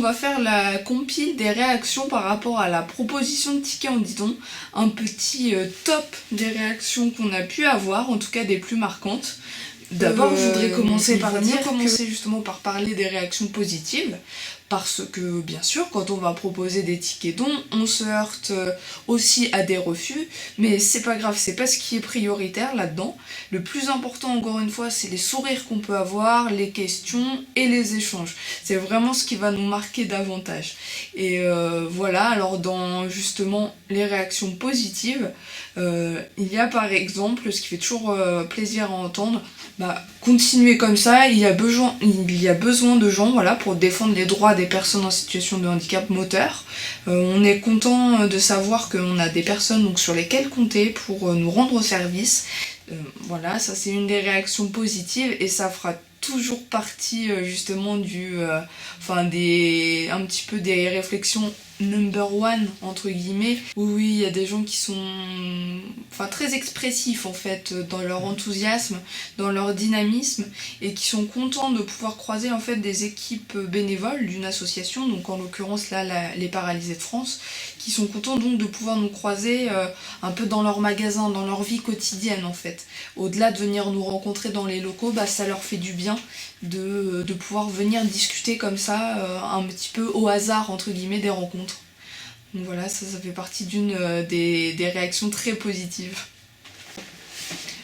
va faire la compile des réactions par rapport à la proposition de ticket en Didon. Un petit top des réactions qu'on a pu avoir, en tout cas des plus marquantes. D'abord, je voudrais commencer justement par parler des réactions positives, parce que bien sûr, quand on va proposer des tickets dons, on se heurte aussi à des refus, mais c'est pas grave, c'est pas ce qui est prioritaire là-dedans. Le plus important, encore une fois, c'est les sourires qu'on peut avoir, les questions et les échanges. C'est vraiment ce qui va nous marquer davantage. Et voilà, alors dans justement les réactions positives, il y a par exemple, ce qui fait toujours plaisir à entendre, continuer comme ça, il y a besoin de gens, voilà, pour défendre les droits des personnes en situation de handicap moteur. On est content de savoir qu'on a des personnes donc, sur lesquelles compter pour nous rendre service. Voilà, ça c'est une des réactions positives et ça fera toujours partie justement un petit peu des réflexions number one entre guillemets. Oui, il y a des gens qui sont très expressifs en fait dans leur enthousiasme, dans leur dynamisme et qui sont contents de pouvoir croiser en fait des équipes bénévoles d'une association, donc en l'occurrence là les Paralysés de France, qui sont contents donc de pouvoir nous croiser un peu dans leur magasin, dans leur vie quotidienne en fait. Au-delà de venir nous rencontrer dans les locaux, ça leur fait du bien de pouvoir venir discuter comme ça, un petit peu au hasard entre guillemets des rencontres. Donc voilà, ça fait partie d'une des réactions très positives.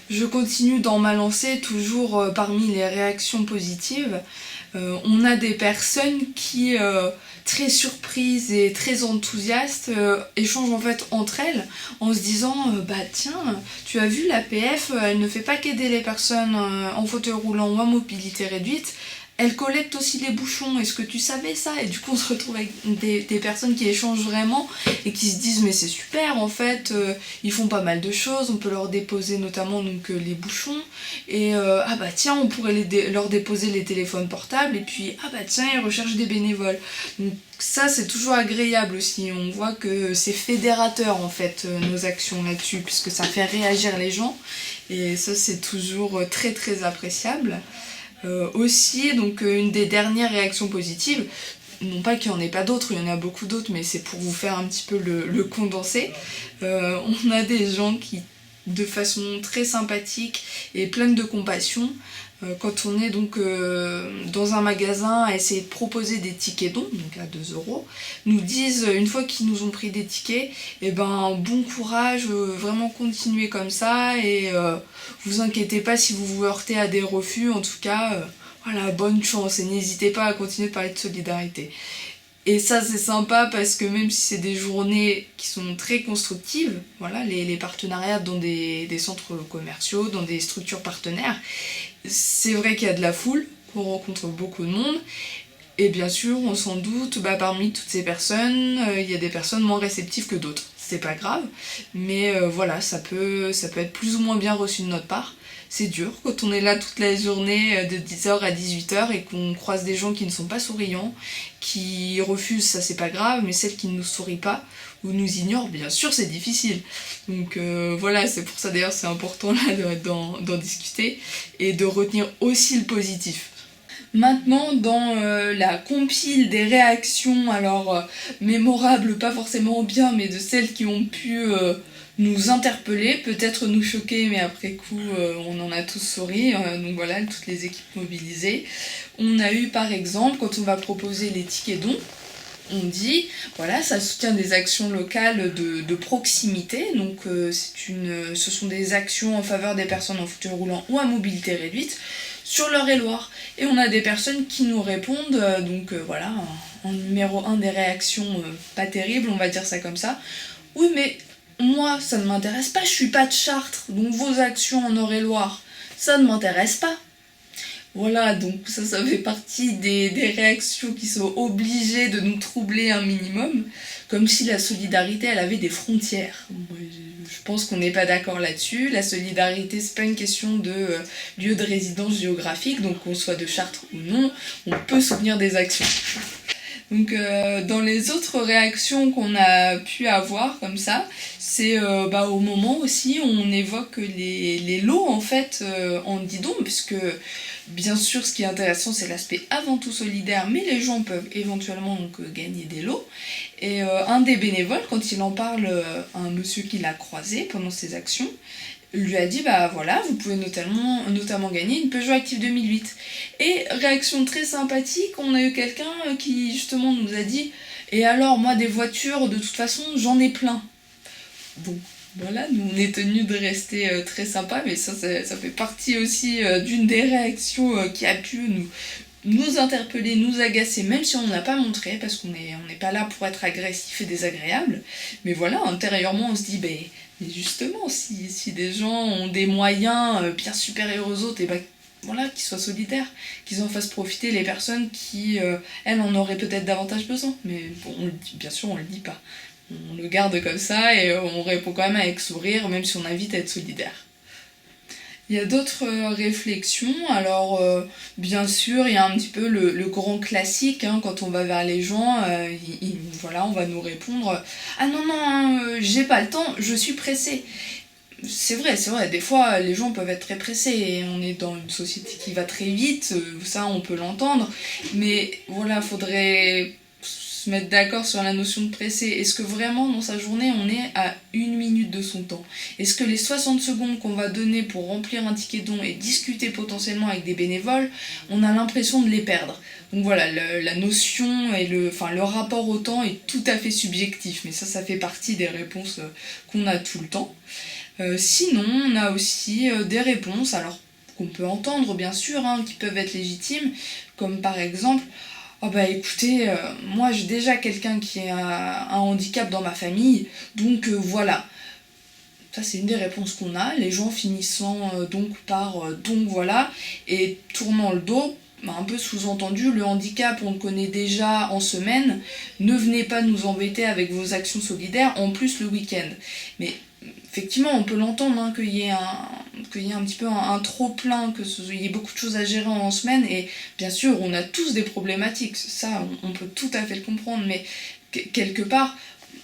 Je continue dans ma lancée, toujours parmi les réactions positives. On a des personnes qui, très surprises et très enthousiastes, échangent en fait entre elles en se disant tiens, tu as vu l'APF, elle ne fait pas qu'aider les personnes en fauteuil roulant ou à mobilité réduite, elle collecte aussi les bouchons, est-ce que tu savais ça? Et du coup on se retrouve avec des personnes qui échangent vraiment et qui se disent mais c'est super en fait, ils font pas mal de choses, on peut leur déposer notamment donc, les bouchons et tiens on pourrait leur déposer les téléphones portables et puis tiens ils recherchent des bénévoles. Donc ça c'est toujours agréable aussi, on voit que c'est fédérateur en fait nos actions là-dessus puisque ça fait réagir les gens et ça c'est toujours très très appréciable. Aussi, donc une des dernières réactions positives, non pas qu'il n'y en ait pas d'autres, il y en a beaucoup d'autres, mais c'est pour vous faire un petit peu le condensé. On a des gens qui, de façon très sympathique et pleine de compassion, quand on est donc dans un magasin à essayer de proposer des tickets dons, donc à 2 €, nous disent, une fois qu'ils nous ont pris des tickets, bon courage, vraiment continuez comme ça, et vous inquiétez pas si vous vous heurtez à des refus, en tout cas, voilà, bonne chance, et n'hésitez pas à continuer de parler de solidarité. Et ça c'est sympa parce que même si c'est des journées qui sont très constructives, voilà, les partenariats dans des centres commerciaux, dans des structures partenaires, c'est vrai qu'il y a de la foule, qu'on rencontre beaucoup de monde, et bien sûr on s'en doute, parmi toutes ces personnes, il y a des personnes moins réceptives que d'autres. C'est pas grave, mais voilà, ça peut être plus ou moins bien reçu de notre part. C'est dur quand on est là toute la journée de 10h à 18h et qu'on croise des gens qui ne sont pas souriants, qui refusent, ça c'est pas grave, mais celles qui ne nous sourient pas ou nous ignorent, bien sûr c'est difficile. Donc voilà, c'est pour ça d'ailleurs c'est important là d'en discuter et de retenir aussi le positif. Maintenant, dans la compile des réactions, alors mémorables, pas forcément bien, mais de celles qui ont pu nous interpeller, peut-être nous choquer, mais après coup, on en a tous souri, donc voilà, toutes les équipes mobilisées. On a eu par exemple, quand on va proposer les tickets dons, on dit, voilà, ça soutient des actions locales de proximité, donc ce sont des actions en faveur des personnes en fauteuil roulant ou à mobilité réduite, sur l'Eure-et-Loir. Et on a des personnes qui nous répondent, voilà, en numéro 1 des réactions pas terribles, on va dire ça comme ça. Oui mais moi ça ne m'intéresse pas, je suis pas de Chartres, donc vos actions en Eure-et-Loir, ça ne m'intéresse pas. Voilà, donc ça fait partie des réactions qui sont obligées de nous troubler un minimum, comme si la solidarité elle avait des frontières. Je pense qu'on n'est pas d'accord là-dessus. La solidarité c'est pas une question de lieu de résidence géographique, donc qu'on soit de Chartres ou non, on peut soutenir des actions. Donc dans les autres réactions qu'on a pu avoir comme ça, c'est au moment aussi où on évoque les lots en fait en Didon, puisque bien sûr ce qui est intéressant c'est l'aspect avant tout solidaire, mais les gens peuvent éventuellement donc gagner des lots. Et un des bénévoles, quand il en parle à un monsieur qu'il a croisé pendant ses actions, lui a dit bah voilà, vous pouvez notamment gagner une Peugeot Active 2008. Et réaction très sympathique, on a eu quelqu'un qui justement nous a dit et alors moi des voitures de toute façon j'en ai plein. Bon voilà, nous on est tenus de rester très sympa, mais ça fait partie aussi d'une des réactions qui a pu nous interpeller, nous agacer, même si on n'a pas montré, parce qu'on n'est pas là pour être agressif et désagréable. Mais voilà, intérieurement, on se dit, mais justement, si des gens ont des moyens bien supérieurs aux autres, et voilà, qu'ils soient solidaires, qu'ils en fassent profiter les personnes qui, elles, en auraient peut-être davantage besoin. Mais bon, bien sûr, on le dit pas. On le garde comme ça et on répond quand même avec sourire, même si on invite à être solidaire. Il y a d'autres réflexions, alors bien sûr il y a un petit peu le grand classique, hein, quand on va vers les gens, voilà, on va nous répondre « Ah non, j'ai pas le temps, je suis pressée ». C'est vrai, des fois les gens peuvent être très pressés et on est dans une société qui va très vite, ça on peut l'entendre, mais voilà, faudrait se mettre d'accord sur la notion de pressé. Est-ce que vraiment dans sa journée on est à 1 minute de son temps? Est-ce que les 60 secondes qu'on va donner pour remplir un ticket don et discuter potentiellement avec des bénévoles, on a l'impression de les perdre? Donc voilà, la notion et le rapport au temps est tout à fait subjectif, mais ça fait partie des réponses qu'on a tout le temps. Sinon, on a aussi des réponses, alors qu'on peut entendre bien sûr, hein, qui peuvent être légitimes, comme par exemple « Oh bah écoutez, moi j'ai déjà quelqu'un qui a un handicap dans ma famille, donc voilà ». Ça c'est une des réponses qu'on a, les gens finissant donc par « donc voilà » et tournant le dos, un peu sous-entendu, le handicap on le connaît déjà en semaine, ne venez pas nous embêter avec vos actions solidaires, en plus le week-end. Mais effectivement, on peut l'entendre, hein, qu'il y ait un petit peu un trop-plein, qu'il y ait beaucoup de choses à gérer en semaine, et bien sûr, on a tous des problématiques, ça, on peut tout à fait le comprendre, mais quelque part,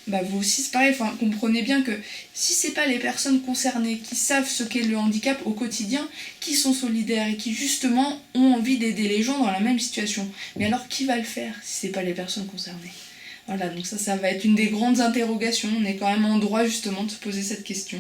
vous aussi, c'est pareil, comprenez bien que si c'est pas les personnes concernées qui savent ce qu'est le handicap au quotidien, qui sont solidaires et qui justement ont envie d'aider les gens dans la même situation, mais alors qui va le faire si c'est pas les personnes concernées ? Voilà, donc ça va être une des grandes interrogations. On est quand même en droit justement de se poser cette question.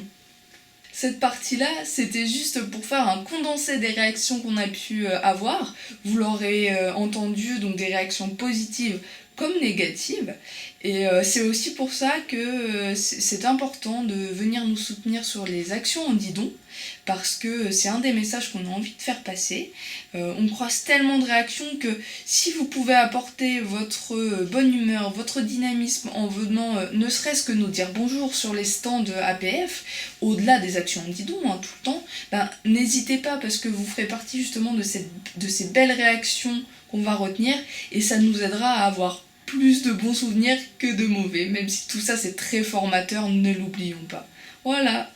Cette partie-là, c'était juste pour faire un condensé des réactions qu'on a pu avoir. Vous l'aurez entendu, donc des réactions positives comme négatives. Et c'est aussi pour ça que c'est important de venir nous soutenir sur les actions en Didon, parce que c'est un des messages qu'on a envie de faire passer. On croise tellement de réactions que si vous pouvez apporter votre bonne humeur, votre dynamisme en venant ne serait-ce que nous dire bonjour sur les stands APF, au-delà des actions en Didon, hein, tout le temps, n'hésitez pas, parce que vous ferez partie justement de ces belles réactions qu'on va retenir, et ça nous aidera à avoir plus de bons souvenirs que de mauvais, même si tout ça c'est très formateur, ne l'oublions pas. Voilà.